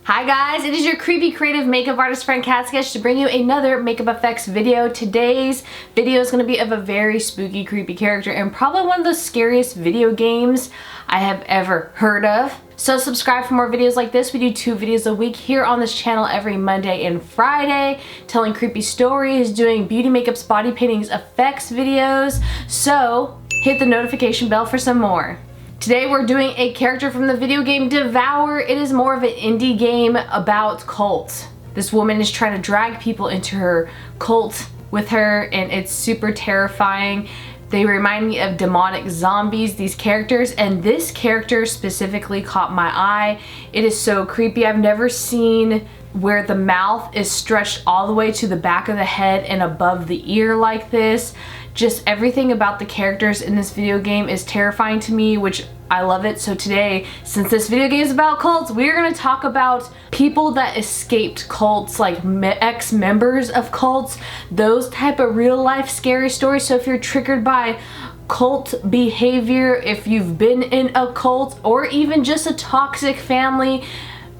Hi guys, it is your creepy creative makeup artist friend Cat Sketch to bring you another makeup effects video. Today's video is going to be of a very spooky, creepy character and probably one of the scariest video games I have ever heard of. So subscribe for more videos like this. We do 2 videos a week here on this channel every Monday and Friday, telling creepy stories, doing beauty makeups, body paintings, effects videos. So hit the notification bell for some more. Today we're doing a character from the video game Devour. It is more of an indie game about cults. This woman is trying to drag people into her cult with her and it's super terrifying. They remind me of demonic zombies, these characters, and this character specifically caught my eye. It is so creepy. I've never seen where the mouth is stretched all the way to the back of the head and above the ear like this. Just everything about the characters in this video game is terrifying to me, which I love it. So today, since this video game is about cults, we're gonna talk about people that escaped cults, like ex-members of cults, those type of real life scary stories. So if you're triggered by cult behavior, if you've been in a cult, or even just a toxic family,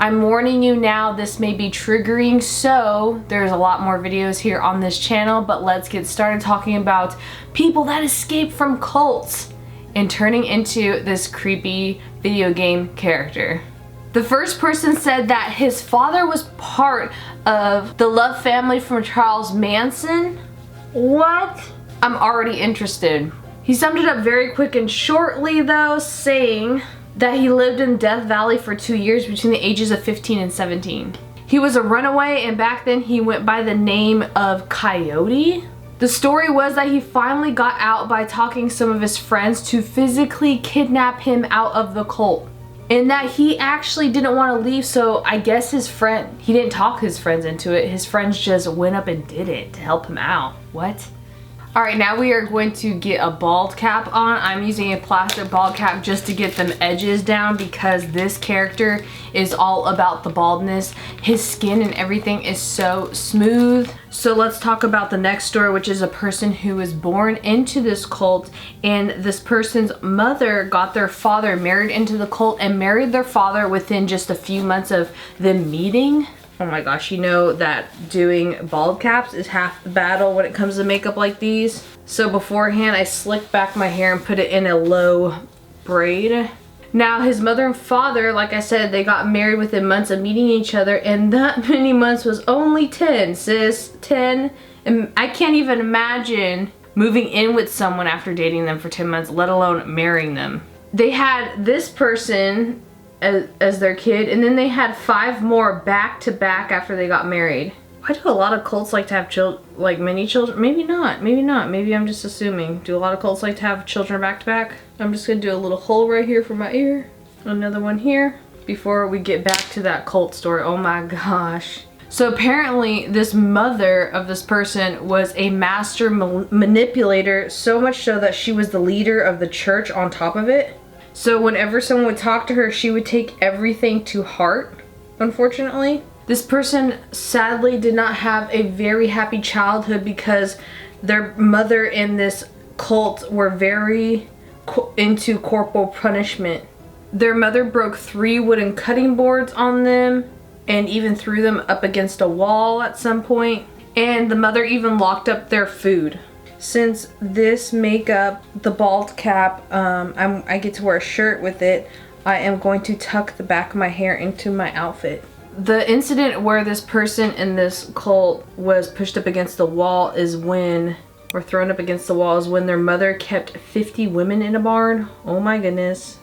I'm warning you now, this may be triggering, so there's a lot more videos here on this channel, but let's get started talking about people that escape from cults and turning into this creepy video game character. The first person said that his father was part of the Love family from Charles Manson. What? I'm already interested. He summed it up very quick and shortly though, saying that he lived in Death Valley for 2 years between the ages of 15 and 17. He was a runaway and back then he went by the name of Coyote. The story was that he finally got out by talking some of his friends to physically kidnap him out of the cult. And that he actually didn't want to leave, so I guess he didn't talk his friends into it. His friends just went up and did it to help him out. What? Alright, now we are going to get a bald cap on. I'm using a plastic bald cap just to get them edges down because this character is all about the baldness. His skin and everything is so smooth. So let's talk about the next story, which is a person who was born into this cult, and this person's mother got their father married into the cult and married their father within just a few months of them meeting. Oh my gosh, you know that doing bald caps is half the battle when it comes to makeup like these. So beforehand, I slicked back my hair and put it in a low braid. Now his mother and father, like I said, they got married within months of meeting each other, and that many months was only 10, sis, 10. And I can't even imagine moving in with someone after dating them for 10 months, let alone marrying them. They had this person as their kid, and then they had 5 more back to back after they got married. Why do a lot of cults like to have many children? Maybe not, maybe I'm just assuming. Do a lot of cults like to have children back to back? I'm just gonna do a little hole right here for my ear, another one here, before we get back to that cult story. Oh my gosh. So apparently this mother of this person was a master manipulator, so much so that she was the leader of the church on top of it. So whenever someone would talk to her, she would take everything to heart, unfortunately. This person sadly did not have a very happy childhood because their mother and this cult were very into corporal punishment. Their mother broke 3 wooden cutting boards on them and even threw them up against a wall at some point. And the mother even locked up their food. Since this makeup, the bald cap, I get to wear a shirt with it, I am going to tuck the back of my hair into my outfit. The incident where this person in this cult was pushed up against the wall is when, or thrown up against the wall, is when their mother kept 50 women in a barn. Oh my goodness,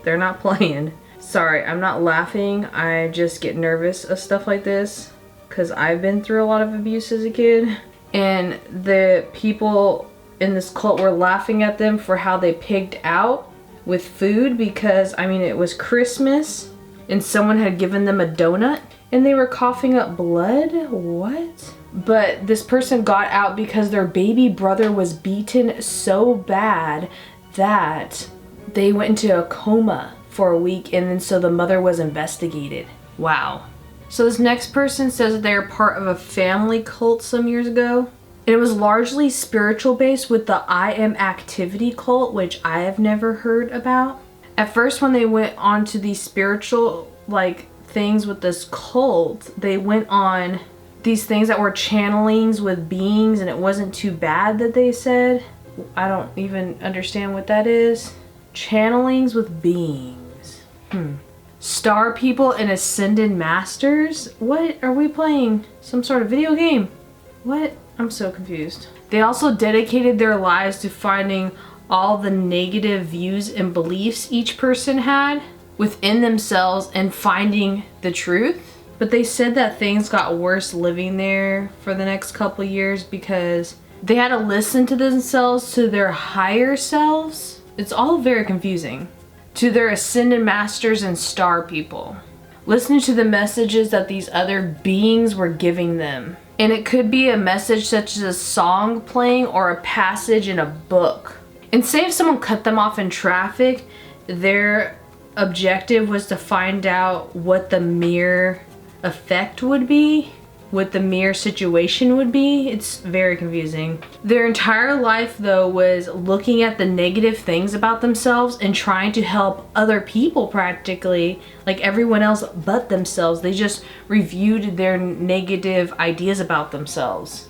they're not playing. Sorry, I'm not laughing, I just get nervous of stuff like this because I've been through a lot of abuse as a kid. And the people in this cult were laughing at them for how they pigged out with food because, I mean, it was Christmas and someone had given them a donut and they were coughing up blood. What? But this person got out because their baby brother was beaten so bad that they went into a coma for a week, and then so the mother was investigated. Wow. So this next person says that they're part of a family cult some years ago. And it was largely spiritual based with the I Am Activity cult, which I have never heard about. At first when they went on to the spiritual things with this cult. They went on these things that were channelings with beings, and it wasn't too bad that they said. I don't even understand what that is. Channelings with beings. Star people and ascended masters? What are we playing? Some sort of video game? What? I'm so confused. They also dedicated their lives to finding all the negative views and beliefs each person had within themselves and finding the truth. But they said that things got worse living there for the next couple years because they had to listen to themselves, to their higher selves. It's all very confusing. To their ascended masters and star people. Listening to the messages that these other beings were giving them. And it could be a message such as a song playing or a passage in a book. And say if someone cut them off in traffic, their objective was to find out what the mirror effect would be, what the mirror situation would be. It's very confusing. Their entire life though was looking at the negative things about themselves and trying to help other people practically, like everyone else but themselves. They just reviewed their negative ideas about themselves.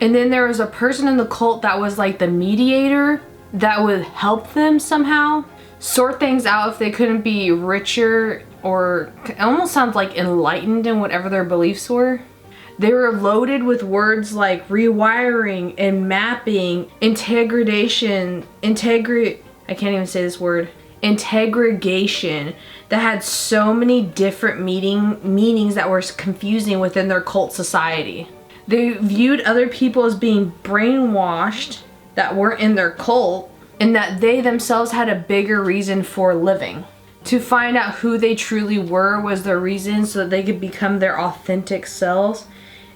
And then there was a person in the cult that was like the mediator that would help them somehow sort things out if they couldn't be richer, or it almost sounds like enlightened in whatever their beliefs were. They were loaded with words like rewiring and mapping, integration, I can't even say this word, integration, that had so many different meanings that were confusing within their cult society. They viewed other people as being brainwashed that weren't in their cult, and that they themselves had a bigger reason for living. To find out who they truly were was their reason, so that they could become their authentic selves.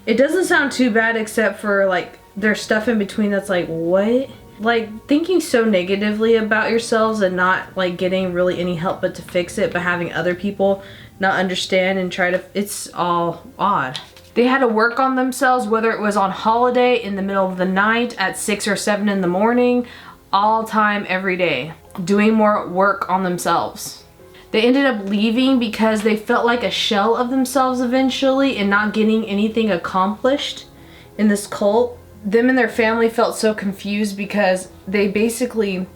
It doesn't sound too bad, except for like there's stuff in between that's like, what? Like thinking so negatively about yourselves and not like getting really any help but to fix it, but having other people not understand and try to, it's all odd. They had to work on themselves, whether it was on holiday, in the middle of the night, at 6 or 7 in the morning, all time, every day, doing more work on themselves. They ended up leaving because they felt like a shell of themselves eventually and not getting anything accomplished in this cult. Them and their family felt so confused because they basically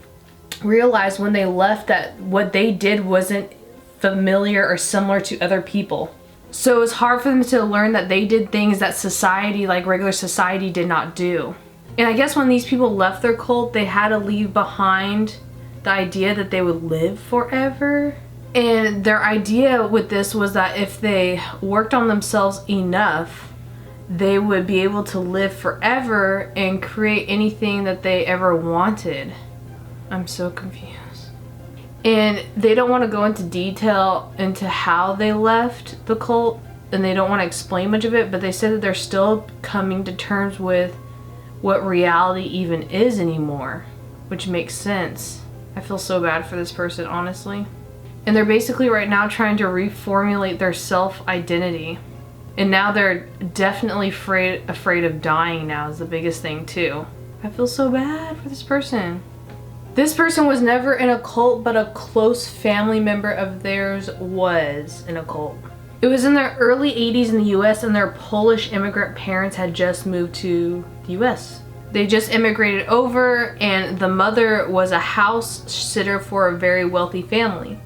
realized when they left that what they did wasn't familiar or similar to other people. So it was hard for them to learn that they did things that society, like regular society, did not do. And I guess when these people left their cult, they had to leave behind the idea that they would live forever. And their idea with this was that if they worked on themselves enough, they would be able to live forever and create anything that they ever wanted. I'm so confused. And they don't want to go into detail into how they left the cult, and they don't want to explain much of it, but they said that they're still coming to terms with what reality even is anymore, which makes sense. I feel so bad for this person, honestly. And they're basically right now trying to reformulate their self-identity. And now they're definitely afraid of dying now is the biggest thing too. I feel so bad for this person. This person was never in a cult, but a close family member of theirs was in a cult. It was in their early 80s in the US, and their Polish immigrant parents had just moved to the US. They just immigrated over, and the mother was a house sitter for a very wealthy family.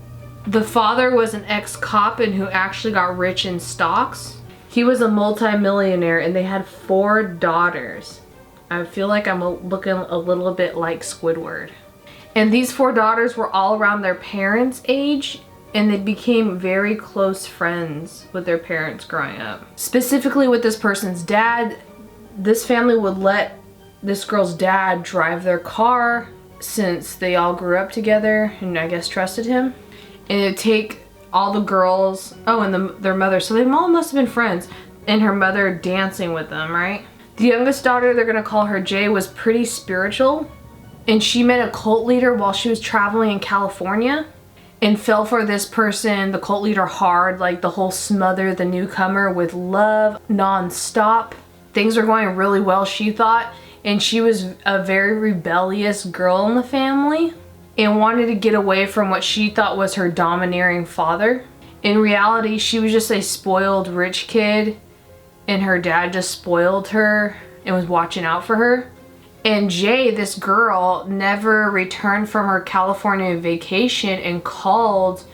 The father was an ex-cop and who actually got rich in stocks. He was a multi-millionaire, and they had 4 daughters. I feel like I'm looking a little bit like Squidward. And these 4 daughters were all around their parents' age, and they became very close friends with their parents growing up. Specifically with this person's dad, this family would let this girl's dad drive their car since they all grew up together and I guess trusted him. And it'd take all the girls, and their mother, so they all must have been friends, and her mother dancing with them, right? The youngest daughter, they're gonna call her Jay, was pretty spiritual. And she met a cult leader while she was traveling in California and fell for this person, the cult leader, hard, like the whole smother the newcomer with love non-stop. Things were going really well, she thought, and she was a very rebellious girl in the family and wanted to get away from what she thought was her domineering father. In reality, she was just a spoiled rich kid, and her dad just spoiled her and was watching out for her. And Jay, this girl, never returned from her California vacation and called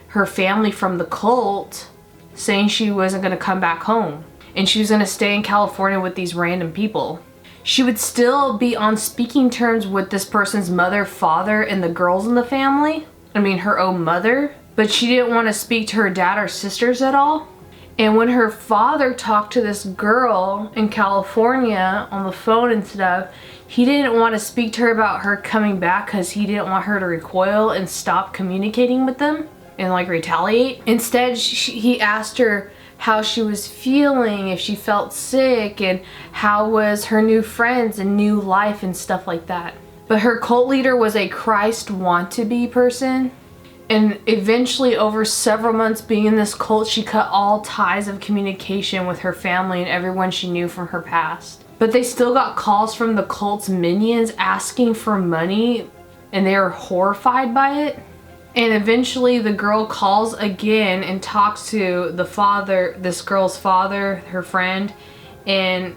her family from the cult saying she wasn't going to come back home and she was going to stay in California with these random people. She would still be on speaking terms with this person's mother, father, and the girls in the family. I mean, her own mother. But she didn't want to speak to her dad or sisters at all. And when her father talked to this girl in California on the phone and stuff, he didn't want to speak to her about her coming back because he didn't want her to recoil and stop communicating with them and like retaliate. Instead, he asked her how she was feeling, if she felt sick, and how was her new friends and new life and stuff like that. But her cult leader was a Christ want-to-be person. And eventually, over several months being in this cult, she cut all ties of communication with her family and everyone she knew from her past. But they still got calls from the cult's minions asking for money, and they were horrified by it. And eventually the girl calls again and talks to the father, this girl's father, her friend, and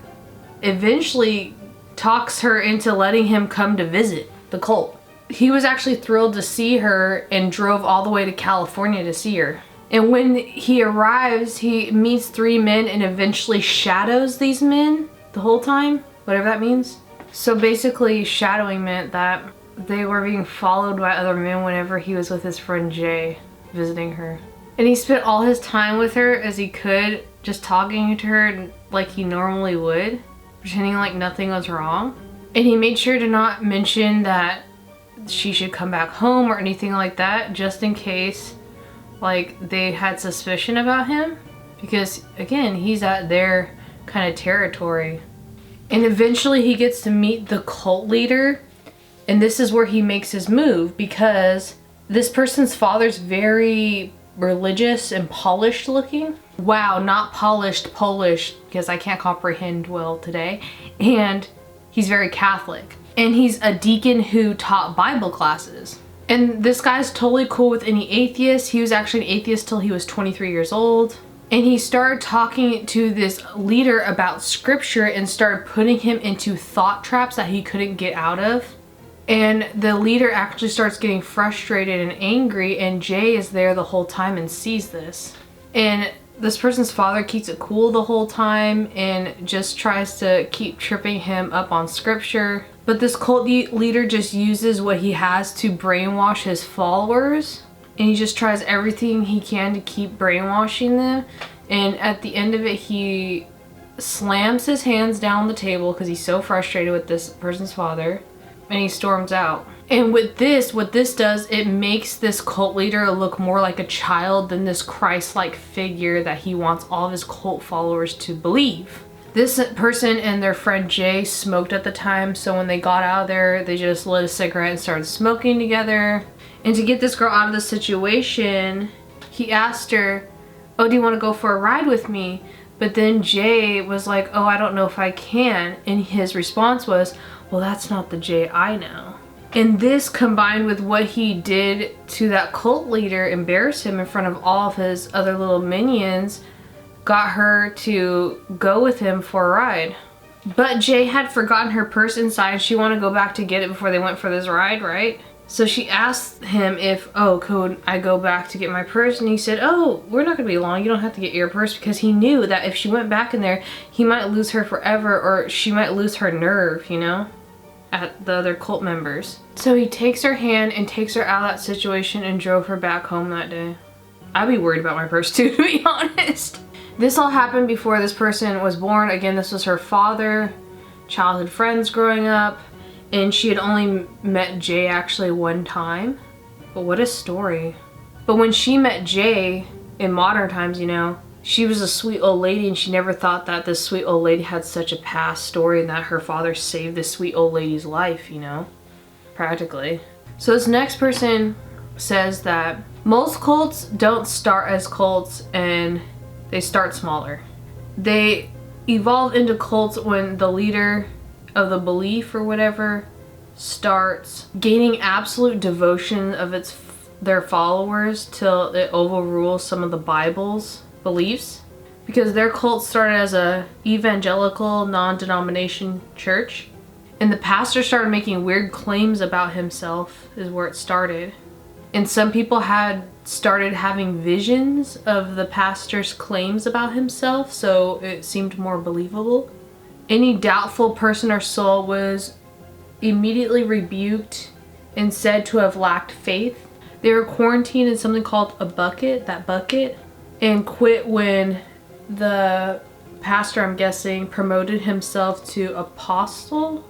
eventually talks her into letting him come to visit the cult. He was actually thrilled to see her and drove all the way to California to see her. And when he arrives, he meets 3 men and eventually shadows these men the whole time, whatever that means. So basically, shadowing meant that they were being followed by other men whenever he was with his friend Jay visiting her. And he spent all his time with her as he could, just talking to her like he normally would, pretending like nothing was wrong. And he made sure to not mention that she should come back home or anything like that, just in case like they had suspicion about him, because again, he's at their kind of territory. And eventually he gets to meet the cult leader, and this is where he makes his move, because this person's father's very religious and polished looking. Wow, not polished, Polish, because I can't comprehend well today. And he's very Catholic. And he's a deacon who taught Bible classes. And this guy's totally cool with any atheist. He was actually an atheist till he was 23 years old. And he started talking to this leader about scripture and started putting him into thought traps that he couldn't get out of. And the leader actually starts getting frustrated and angry, and Jay is there the whole time and sees this. And this person's father keeps it cool the whole time and just tries to keep tripping him up on scripture. But this cult leader just uses what he has to brainwash his followers, and he just tries everything he can to keep brainwashing them. And at the end of it, he slams his hands down the table because he's so frustrated with this person's father, and he storms out. And with this, what this does, it makes this cult leader look more like a child than this Christ-like figure that he wants all of his cult followers to believe. This person and their friend Jay smoked at the time, so when they got out of there, they just lit a cigarette and started smoking together. And to get this girl out of the situation, he asked her, "Oh, do you want to go for a ride with me?" But then Jay was like, "Oh, I don't know if I can." And his response was, "Well, that's not the Jay I know." And this, combined with what he did to that cult leader, embarrassed him in front of all of his other little minions, got her to go with him for a ride. But Jay had forgotten her purse inside. She wanted to go back to get it before they went for this ride, right? So she asked him if, "Oh, could I go back to get my purse?" And he said, "Oh, we're not gonna be long. You don't have to get your purse," because he knew that if she went back in there, he might lose her forever, or she might lose her nerve, you know, at the other cult members. So he takes her hand and takes her out of that situation and drove her back home that day. I'd be worried about my purse too, to be honest. This all happened before this person was born. Again, this was her father, childhood friends growing up, and she had only met Jay actually one time. But what a story. But when she met Jay in modern times, you know, she was a sweet old lady, and she never thought that this sweet old lady had such a past story and that her father saved this sweet old lady's life, you know, practically. So this next person says that most cults don't start as cults, and they start smaller. They evolve into cults when the leader of the belief or whatever starts gaining absolute devotion of its their followers till it overrules some of the Bible's beliefs. Because their cult started as a evangelical, non-denomination church. And the pastor started making weird claims about himself, is where it started. And some people had started having visions of the pastor's claims about himself, so it seemed more believable. Any doubtful person or soul was immediately rebuked and said to have lacked faith. They were quarantined in something called a bucket, and quit when the pastor, I'm guessing, promoted himself to apostle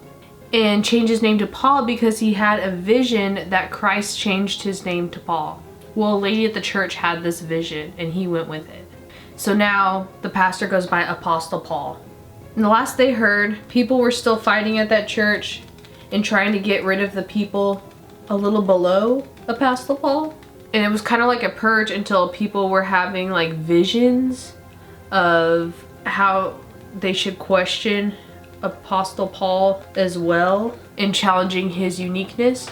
and changed his name to Paul because he had a vision that Christ changed his name to Paul. Well, a lady at the church had this vision and he went with it. So now the pastor goes by Apostle Paul. And the last they heard, people were still fighting at that church and trying to get rid of the people a little below Apostle Paul. And it was kind of like a purge until people were having like visions of how they should question Apostle Paul as well and challenging his uniqueness.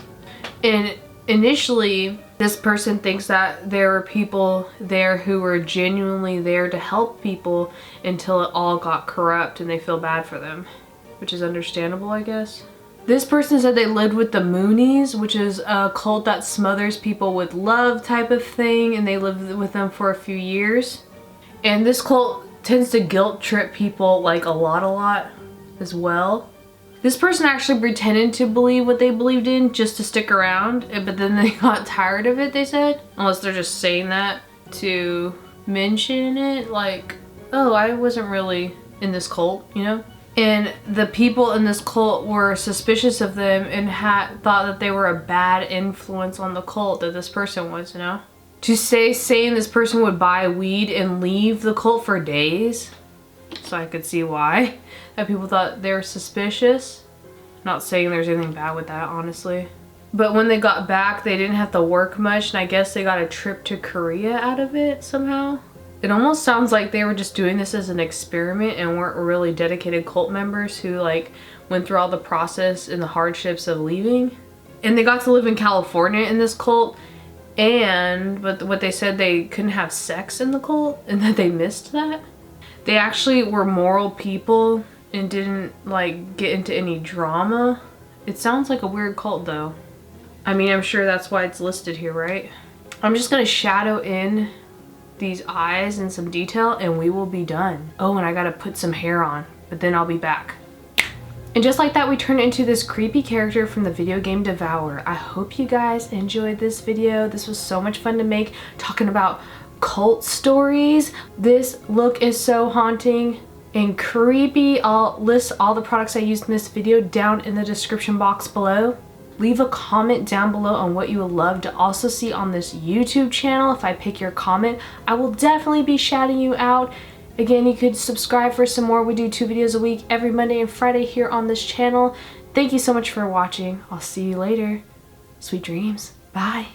And initially, this person thinks that there were people there who were genuinely there to help people until it all got corrupt and they feel bad for them, which is understandable, I guess. This person said they lived with the Moonies, which is a cult that smothers people with love type of thing, and they lived with them for a few years. And this cult tends to guilt trip people like a lot as well. This person actually pretended to believe what they believed in just to stick around, but then they got tired of it, they said. Unless they're just saying that to mention it, like, oh, I wasn't really in this cult, you know? And the people in this cult were suspicious of them and thought that they were a bad influence on the cult, that this person was, you know? To saying this person would buy weed and leave the cult for days. So I could see why that people thought they were suspicious. Not saying there's anything bad with that, honestly. But when they got back, they didn't have to work much, and I guess they got a trip to Korea out of it somehow. It almost sounds like they were just doing this as an experiment and weren't really dedicated cult members who like went through all the process and the hardships of leaving. And they got to live in California in this cult. But what they said, they couldn't have sex in the cult and that they missed that. They actually were moral people and didn't like get into any drama. It sounds like a weird cult though. I mean, I'm sure that's why it's listed here, right? I'm just gonna shadow in these eyes in some detail and we will be done. Oh, and I gotta put some hair on, but then I'll be back. And just like that, we turned into this creepy character from the video game Devour. I hope you guys enjoyed this video. This was so much fun to make, talking about cult stories. This look is so haunting and creepy. I'll list all the products I used in this video down in the description box below. Leave a comment down below on what you would love to also see on this YouTube channel. If I pick your comment, I will definitely be shouting you out. Again, you could subscribe for some more. We do 2 videos a week every Monday and Friday here on this channel. Thank you so much for watching. I'll see you later. Sweet dreams. Bye.